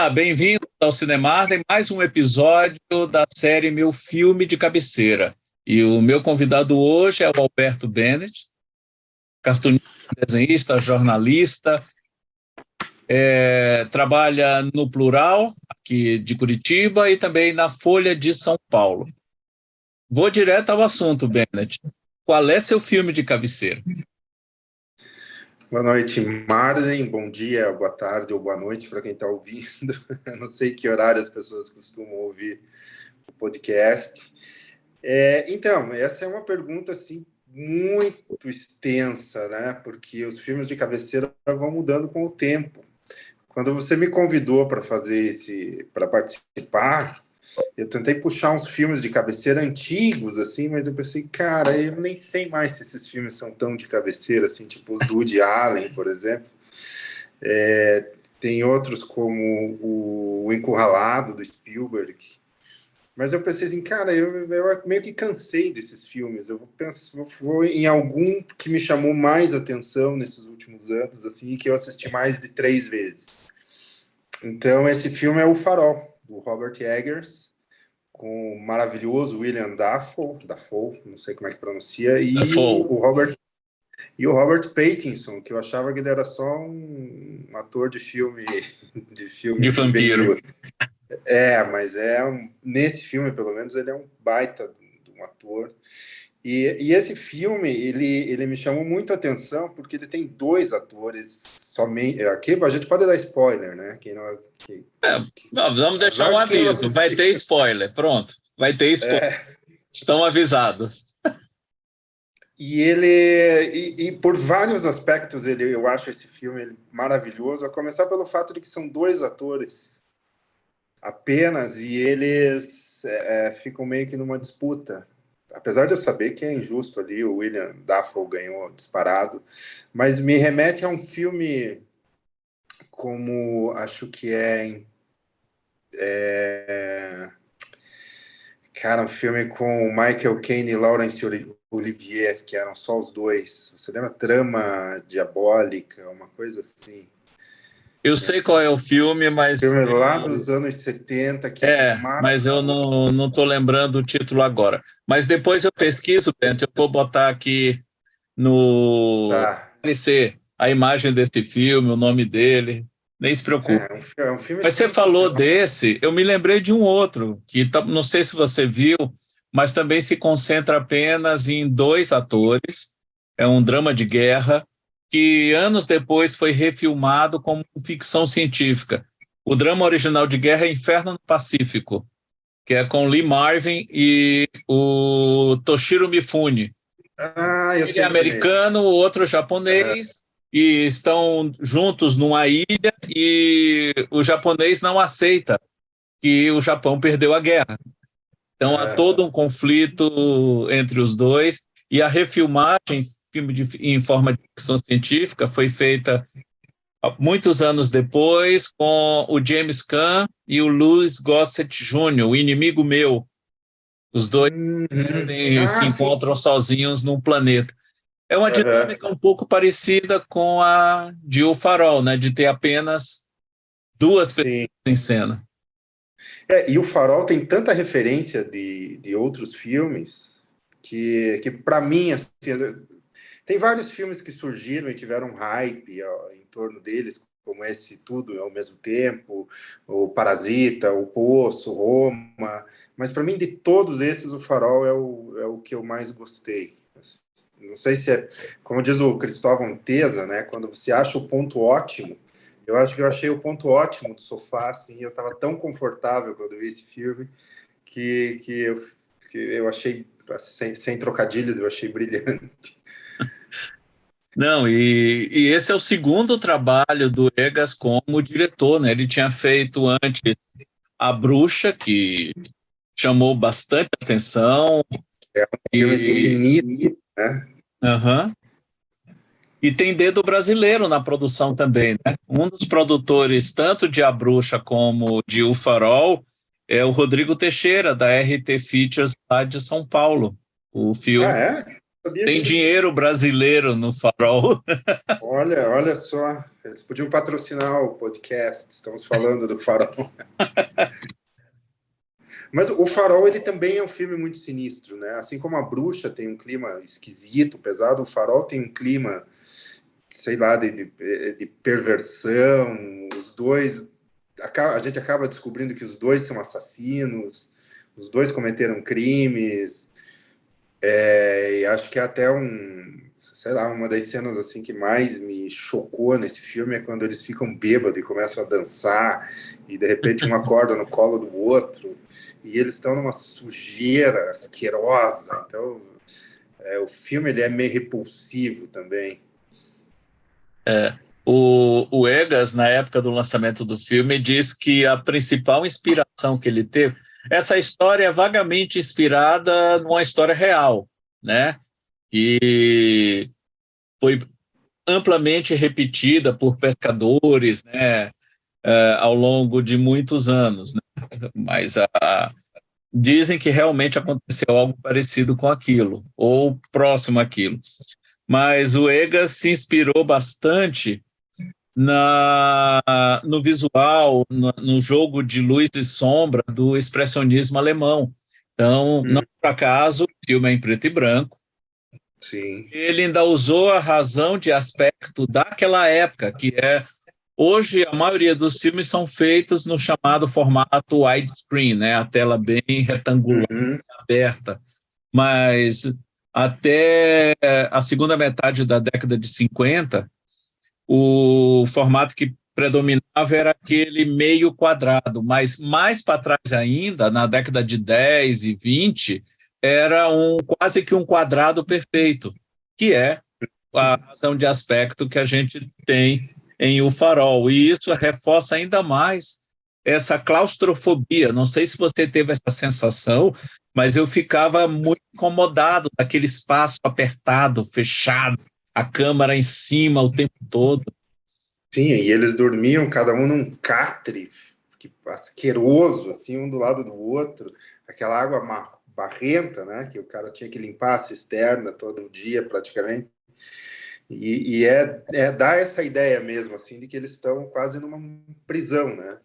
Olá, bem-vindo ao Cinemark, em mais um episódio da série Meu Filme de Cabeceira. E o meu convidado hoje é o Alberto Bennett, cartunista, desenhista, jornalista, trabalha no Plural, aqui de Curitiba, e também na Folha de São Paulo. Vou direto ao assunto, Bennett. Qual é seu filme de cabeceira? Boa noite, Marden. Bom dia, boa tarde ou boa noite para quem está ouvindo. Eu não sei que horário as pessoas costumam ouvir o podcast. Então, essa é uma pergunta assim, muito extensa, né? Porque os filmes de cabeceira vão mudando com o tempo. Quando você me convidou para para participar, eu tentei puxar uns filmes de cabeceira antigos, assim, mas eu pensei, cara, eu nem sei mais se esses filmes são tão de cabeceira, assim, tipo os do Woody Allen, por exemplo. Tem outros como o Encurralado, do Spielberg. Mas eu pensei assim, cara, eu meio que cansei desses filmes. Eu vou em algum que me chamou mais atenção nesses últimos anos, assim, e que eu assisti mais de 3 vezes. Então, esse filme é O Farol, do Robert Eggers, com o maravilhoso William Dafoe, não sei como é que pronuncia, e o Robert Pattinson, que eu achava que ele era só um ator de filme De vampiro. Mas nesse filme, pelo menos, ele é um baita de um ator. E esse filme, ele me chamou muito a atenção porque ele tem 2 atores somente. Aqui a gente pode dar spoiler, né? Vamos deixar um aviso. Vai ter spoiler. Pronto. Vai ter spoiler. Estão avisados. E por vários aspectos, eu acho esse filme maravilhoso. A começar pelo fato de que são 2 atores apenas e eles ficam meio que numa disputa. Apesar de eu saber que é injusto ali, o William Dafoe ganhou disparado, mas me remete a um filme como, acho que um filme com Michael Caine e Laurence Olivier, que eram só os 2. Você lembra? Trama Diabólica, uma coisa assim. Eu sei qual é o filme, mas... Filme lá dos anos 70, que mas eu não estou lembrando o título agora. Mas depois eu pesquiso, Bento, eu vou botar aqui no aparecer a imagem desse filme, o nome dele, nem se preocupe. É um filme. Mas você falou desse, eu me lembrei de um outro, que não sei se você viu, mas também se concentra apenas em 2 atores, é um drama de guerra, que anos depois foi refilmado como ficção científica. O drama original de guerra é Inferno no Pacífico, que é com Lee Marvin e o Toshiro Mifune. Ele é americano, o outro japonês, e estão juntos numa ilha e o japonês não aceita que o Japão perdeu a guerra. Então há todo um conflito entre os dois e a refilmagem em forma de ficção científica foi feita muitos anos depois com o James Caan e o Louis Gossett Jr., o Inimigo Meu. Os dois se encontram sozinhos num planeta. É uma dinâmica um pouco parecida com a de O Farol, né? De ter apenas 2 pessoas em cena. E O Farol tem tanta referência de outros filmes que para mim, assim, tem vários filmes que surgiram e tiveram um hype em torno deles, como esse Tudo ao Mesmo Tempo, o Parasita, o Poço, Roma. Mas para mim, de todos esses, O Farol é o que eu mais gostei. Não sei se é, como diz o Cristóvão Teza, né? Quando você acha o ponto ótimo, eu acho que eu achei o ponto ótimo do sofá, assim, eu estava tão confortável quando eu vi esse filme que eu achei, sem trocadilhos, eu achei brilhante. Não, e esse é o segundo trabalho do Eggers como diretor, né? Ele tinha feito antes A Bruxa, que chamou bastante atenção. É um filme sinistro, né? E tem dedo brasileiro na produção também, né? Um dos produtores, tanto de A Bruxa como de O Farol, é o Rodrigo Teixeira, da RT Features, lá de São Paulo. O filme sabia Tem disso. dinheiro brasileiro no Farol. Olha só, eles podiam patrocinar o podcast, estamos falando do Farol. Mas o Farol, ele também é um filme muito sinistro, né? Assim como A Bruxa tem um clima esquisito, pesado, o Farol tem um clima, sei lá, de perversão. Os dois, a gente acaba descobrindo que os dois são assassinos, os dois cometeram crimes. E acho que até sei lá, uma das cenas assim que mais me chocou nesse filme é quando eles ficam bêbados e começam a dançar e de repente um acorda no colo do outro e eles estão numa sujeira asquerosa. Então, o filme ele é meio repulsivo também. O Egas, na época do lançamento do filme, diz que a principal inspiração que ele teve, essa história é vagamente inspirada numa história real, né? E foi amplamente repetida por pescadores, né, ao longo de muitos anos, né? Mas dizem que realmente aconteceu algo parecido com aquilo, ou próximo àquilo. Mas o Egas se inspirou bastante no visual, no jogo de luz e sombra do expressionismo alemão. Então, não por acaso, o filme é em preto e branco. Sim. Ele ainda usou a razão de aspecto daquela época, que hoje a maioria dos filmes são feitos no chamado formato widescreen, né? A tela bem retangular, aberta. Mas até a segunda metade da década de 50, o formato que predominava era aquele meio quadrado, mas mais para trás ainda, na década de 10 e 20, era quase que um quadrado perfeito, que é a razão de aspecto que a gente tem em O Farol. E isso reforça ainda mais essa claustrofobia. Não sei se você teve essa sensação, mas eu ficava muito incomodado daquele espaço apertado, fechado, a câmera em cima o tempo todo. Sim, e eles dormiam cada um num catre asqueroso, assim, um do lado do outro, aquela água barrenta, né, que o cara tinha que limpar a cisterna todo dia, praticamente. E dá essa ideia mesmo, assim, de que eles estão quase numa prisão, né?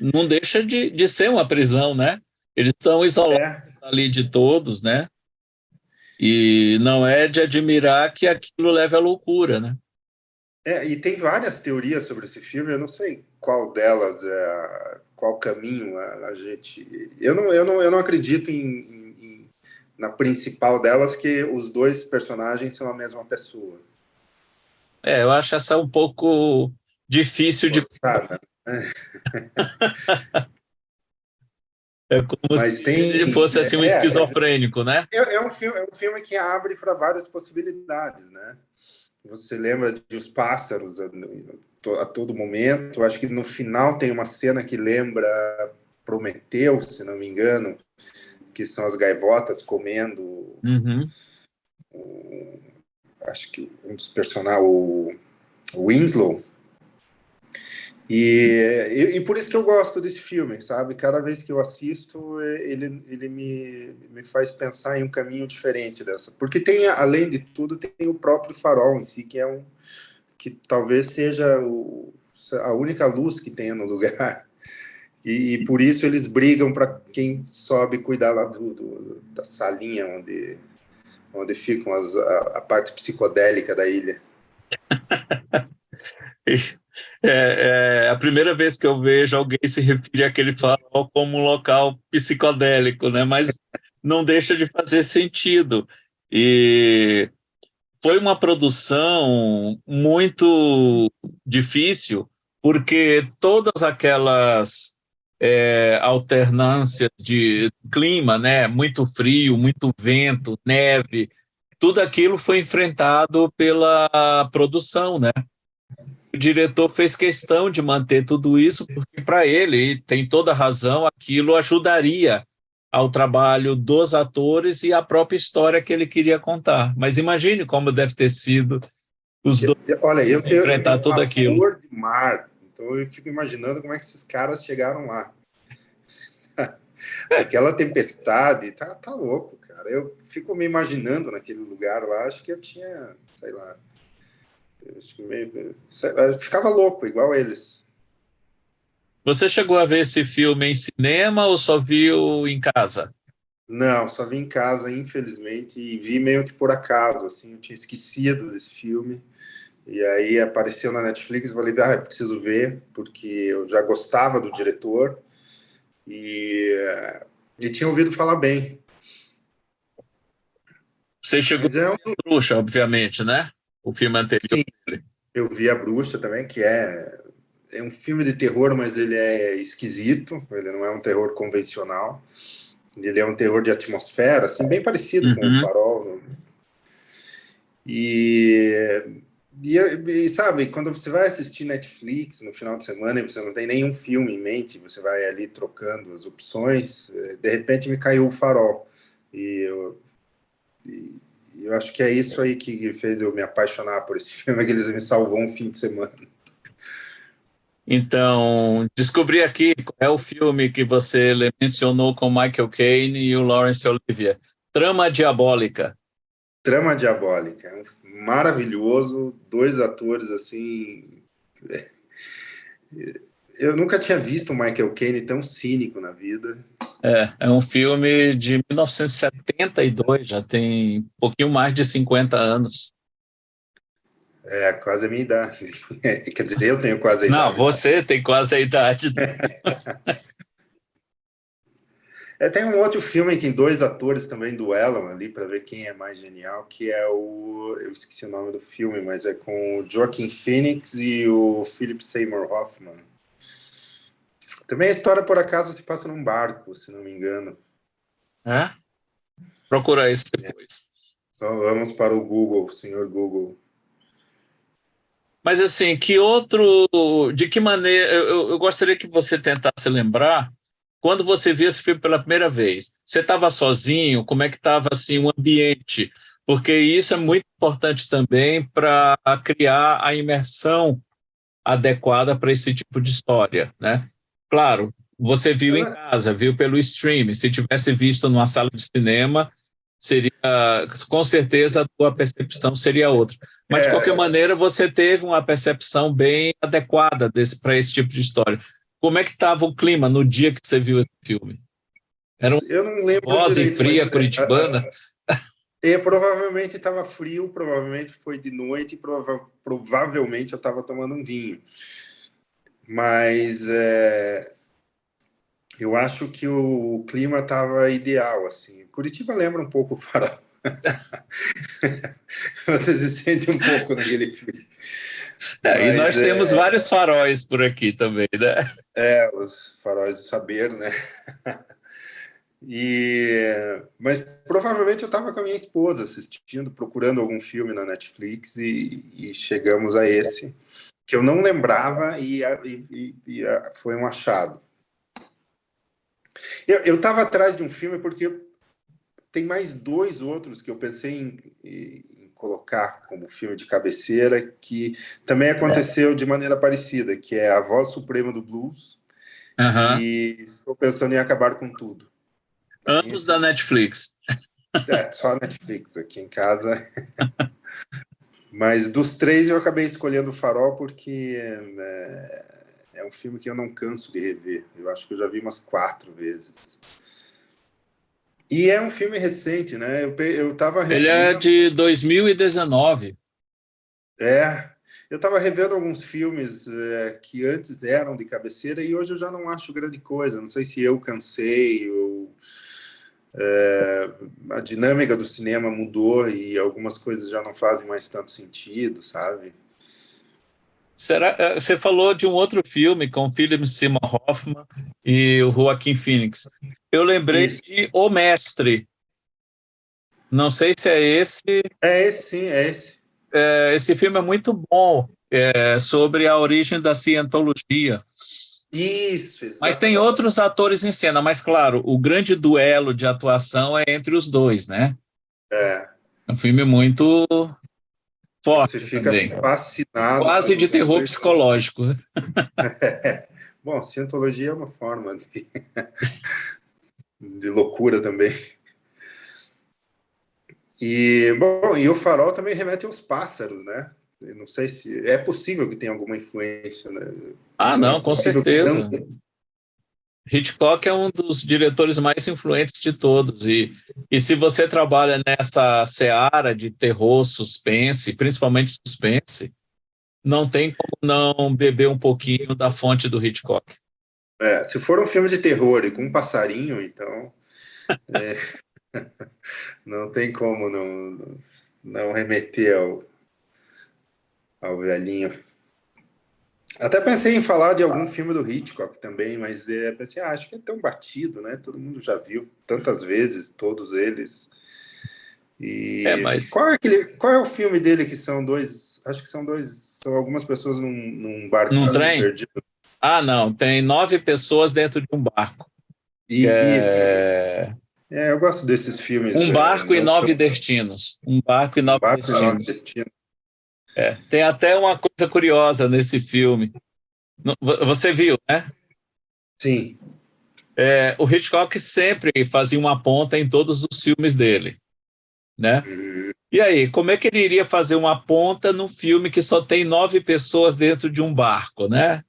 Não deixa de ser uma prisão, né? Eles estão isolados ali de todos, né? E não é de admirar que aquilo leve à loucura, né? E tem várias teorias sobre esse filme, eu não sei qual delas qual caminho a gente. Eu não acredito na principal delas, que os dois personagens são a mesma pessoa. Eu acho essa um pouco difícil de. Forçada, né? É como se Mas tem. ele fosse assim um esquizofrênico, né? É um filme que abre para várias possibilidades, né? Você lembra de Os Pássaros a todo momento. Acho que no final tem uma cena que lembra Prometeu, se não me engano, que são as gaivotas comendo. Uhum. Acho que um dos personagens, o Winslow. E por isso que eu gosto desse filme, sabe? Cada vez que eu assisto, ele me faz pensar em um caminho diferente dessa. Porque tem, além de tudo, tem o próprio Farol em si, que talvez seja a única luz que tenha no lugar. E por isso eles brigam para quem sobe cuidar lá da salinha onde ficam a parte psicodélica da ilha. É a primeira vez que eu vejo alguém se referir àquele farol como um local psicodélico, né? Mas não deixa de fazer sentido. E foi uma produção muito difícil, porque todas aquelas alternâncias de clima, né? Muito frio, muito vento, neve, tudo aquilo foi enfrentado pela produção, né? O diretor fez questão de manter tudo isso, porque para ele, e tem toda a razão, aquilo ajudaria ao trabalho dos atores e à própria história que ele queria contar. Mas imagine como deve ter sido os dois Olha, eu enfrentar tenho tudo aquilo. pavor de mar, então eu fico imaginando como é que esses caras chegaram lá. aquela tempestade, tá louco, cara. Eu fico me imaginando naquele lugar lá, acho que eu tinha, sei lá, eu ficava louco, igual eles. Você chegou a ver esse filme em cinema ou só viu em casa? Não, só vi em casa, infelizmente, e vi meio que por acaso, assim, eu tinha esquecido desse filme, e aí apareceu na Netflix, e falei, eu preciso ver, porque eu já gostava do diretor, e, e tinha ouvido falar bem. Você chegou Mas é um, a Bruxa, obviamente, né? O filme anterior sim, dele. eu vi A Bruxa também, que é um filme de terror, mas ele é esquisito, ele não é um terror convencional, ele é um terror de atmosfera, assim, bem parecido com o Uhum. Farol. E, sabe, quando você vai assistir Netflix no final de semana e você não tem nenhum filme em mente, você vai ali trocando as opções, de repente me caiu o Farol. E eu acho que é isso aí que fez eu me apaixonar por esse filme, que ele me salvou um fim de semana. Então, descobri aqui qual é o filme que você mencionou com Michael Caine e o Laurence Olivier. Trama Diabólica. Trama Diabólica, é um maravilhoso, dois atores assim. Eu nunca tinha visto o Michael Caine tão cínico na vida. É um filme de 1972, já tem um pouquinho mais de 50 anos. É quase a minha idade. Quer dizer, eu tenho quase a Não, idade. você tem quase a idade. Tem um outro filme que dois atores também duelam ali para ver quem é mais genial, que é o. Eu esqueci o nome do filme, mas é com o Joaquin Phoenix e o Philip Seymour Hoffman. Também a história, por acaso, se passa num barco, se não me engano. É? Procura isso depois. Então, vamos para o Google, senhor Google. Mas assim, que outro, de que maneira, eu gostaria que você tentasse lembrar quando você viu esse filme pela primeira vez. Você estava sozinho? Como é que estava assim o ambiente? Porque isso é muito importante também para criar a imersão adequada para esse tipo de história, né? Claro, você viu em casa, viu pelo streaming. Se tivesse visto numa sala de cinema, seria, com certeza, a tua percepção seria outra. Mas, de É, qualquer maneira, você teve uma percepção bem adequada para esse tipo de história. Como é que estava o clima no dia que você viu esse filme? Era uma eu não lembro voz em direito, mas fria curitibana? provavelmente estava frio, provavelmente foi de noite, provavelmente eu estava tomando um vinho. Mas eu acho que o clima estava ideal, assim. Curitiba lembra um pouco o Farol. Você se sente um pouco naquele filme. E Mas nós temos vários faróis por aqui também, né? os faróis do saber, né? Mas provavelmente eu estava com a minha esposa assistindo, procurando algum filme na Netflix e chegamos a esse, que eu não lembrava foi um achado. Eu estava atrás de um filme porque tem mais dois outros que eu pensei em colocar como filme de cabeceira, que também aconteceu de maneira parecida, que é A Voz Suprema do Blues Uhum. e Estou Pensando em Acabar com Tudo. Para mim, Ambos da esses Netflix. só a Netflix aqui em casa. Mas dos três eu acabei escolhendo o Farol porque é um filme que eu não canso de rever. Eu acho que eu já vi umas 4 vezes. E é um filme recente, né? Eu tava Ele é revendo. de 2019. Eu tava revendo alguns filmes que antes eram de cabeceira e hoje eu já não acho grande coisa. Não sei se eu cansei ou a dinâmica do cinema mudou e algumas coisas já não fazem mais tanto sentido, sabe? Você falou de um outro filme com Philip Seymour Hoffman e o Joaquin Phoenix. Eu lembrei Isso. de O Mestre. Não sei se é esse. É esse, sim, é esse. Esse filme é muito bom, sobre a origem da cientologia. Isso, Mas tem exatamente. outros atores em cena, mas claro, o grande duelo de atuação é entre os dois, né? É, É um filme muito você forte fica também, fascinado quase de pelos terror dois. psicológico. Bom, cientologia é uma forma de loucura também. E, bom, e o Farol também remete aos pássaros, né? Eu não sei se... É possível que tenha alguma influência, né? Ah, Não é não, com possível que não... certeza. Hitchcock é um dos diretores mais influentes de todos, e se você trabalha nessa seara de terror, suspense, principalmente suspense, não tem como não beber um pouquinho da fonte do Hitchcock. Se for um filme de terror e com um passarinho, então não tem como não remeter ao velhinho. Até pensei em falar de algum filme do Hitchcock também, mas pensei, acho que é tão batido, né? Todo mundo já viu tantas vezes, todos eles. E Mas qual é o filme dele que são dois? Acho que são dois, são algumas pessoas num num barquinho trem? perdido. Ah, não, tem 9 pessoas dentro de um barco. Isso. Eu gosto desses filmes. Um barco e Não, 9 destinos. Um barco e um 9 barco e nove destinos. destinos. Tem até uma coisa curiosa nesse filme. Você viu, né? Sim. O Hitchcock sempre fazia uma ponta em todos os filmes dele, né? E aí, como é que ele iria fazer uma ponta num filme que só tem 9 pessoas dentro de um barco, né?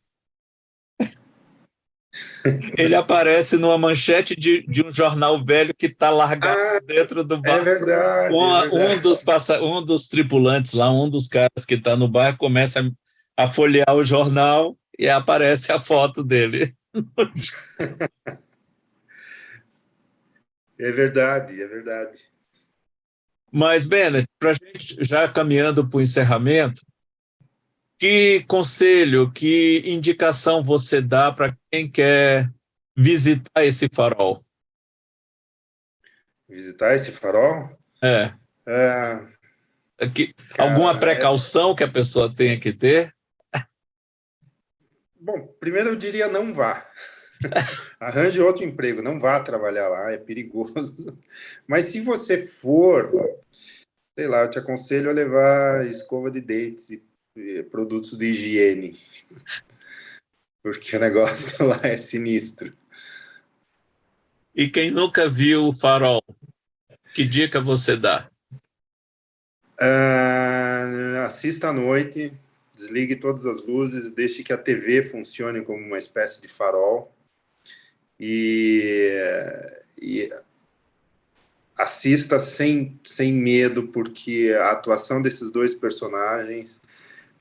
Ele aparece numa manchete de um jornal velho que está largado dentro do É barco. verdade, é verdade. Um dos tripulantes lá, um dos caras que está no barco, começa a folhear o jornal e aparece a foto dele. É verdade, é verdade. Mas, Bennett, para a gente já caminhando para o encerramento, que conselho, que indicação você dá para quem quer visitar esse farol? Visitar esse farol? É, É, alguma cara, precaução que a pessoa tenha que ter? bom, primeiro eu diria não vá. Arranje outro emprego, não vá trabalhar lá, é perigoso. Mas se você for, sei lá, eu te aconselho a levar escova de dentes e produtos de higiene, porque o negócio lá é sinistro. E quem nunca viu o farol, que dica você dá? Assista à noite, desligue todas as luzes, deixe que a TV funcione como uma espécie de farol e assista sem medo, porque a atuação desses dois personagens,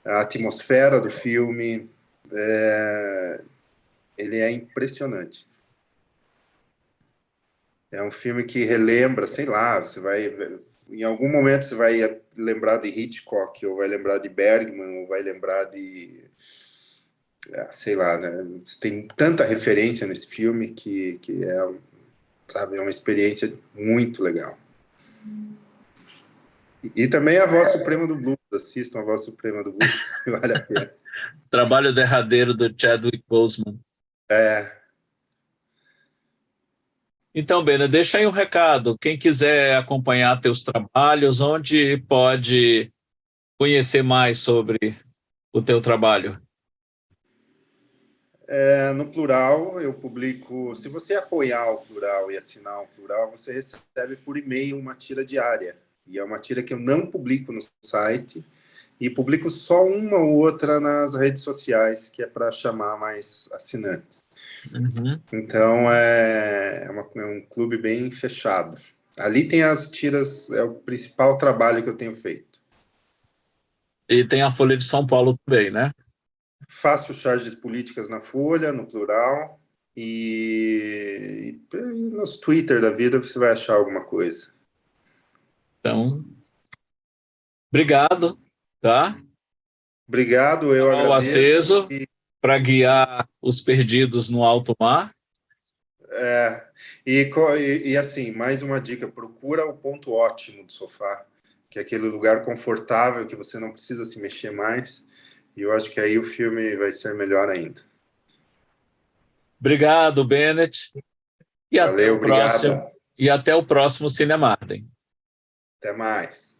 a atmosfera do filme, ele é impressionante. É um filme que relembra, sei lá, em algum momento você vai lembrar de Hitchcock, ou vai lembrar de Bergman, ou vai lembrar sei lá, né? Tem tanta referência nesse filme que sabe, é uma experiência muito legal. E também a Voz Suprema do Blues, assistam a Voz Suprema do Blues, vale a pena. Trabalho derradeiro do Chadwick Boseman. Então, Bena, deixa aí um recado. Quem quiser acompanhar teus trabalhos, onde pode conhecer mais sobre o teu trabalho? No Plural, eu publico. Se você apoiar o Plural e assinar o Plural, você recebe por e-mail uma tira diária. E é uma tira que eu não publico no site e publico só uma ou outra nas redes sociais, que é para chamar mais assinantes. Uhum. Então é um clube bem fechado. Ali tem as tiras, é o principal trabalho que eu tenho feito. E tem a Folha de São Paulo também, né? Faço charges políticas na Folha, no Plural, e nos Twitter da vida você vai achar alguma coisa. Então, obrigado, tá? Obrigado, eu Farol agradeço. aceso para guiar os perdidos no alto mar. E assim, mais uma dica, procura o ponto ótimo do sofá, que é aquele lugar confortável que você não precisa se mexer mais, e eu acho que aí o filme vai ser melhor ainda. Obrigado, Bennett. E até Valeu, o próximo. obrigado. E até o próximo Cinemarden. Até mais.